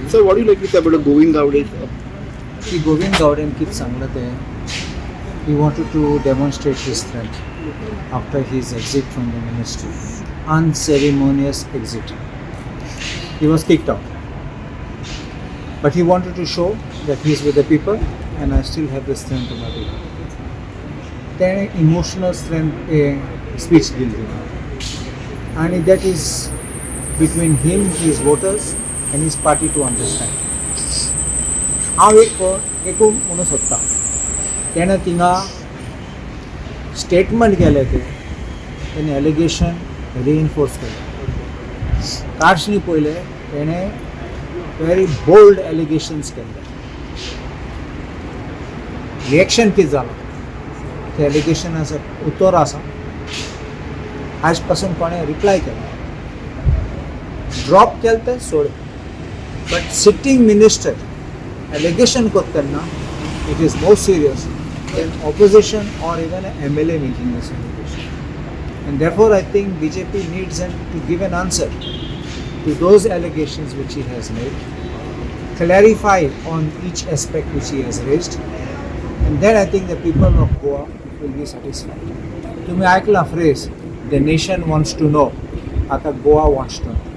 So what do you like to say about Govind Gaude? की गोविंद गावडेन कितें सांगलें तें he wanted to demonstrate his strength after his exit from the ministry, unceremonious exit. He was kicked out, but he wanted to show that he is with the people and I still have the strength of my people. Then emotional strength speech दिली and that is between him, his voters and his party to understand. हांव एकूण म्हणूं सोदतां तेणें थिंगा statement केलें तेणें allegation रिइनफोर्स केलें. कार्डनी पयलें तेणें वेरी बोल्ड एलिगेशन्स केल्ले. रिएक्शन कितें जालां ते एलिगेशनाचो उतर आसा आज पासून कोणें रिप्लाय केलो ड्रॉप केलें तें सोड. But sitting minister allegation kottanna it is more serious than opposition or even an MLA making this allegation. And therefore I think BJP needs to give an answer to those allegations which he has made, clarify on each aspect which he has raised, and then I think the people of Goa will be satisfied. तुम्ही ऐकला phrase the nation wants to know, आता Goa wants to know.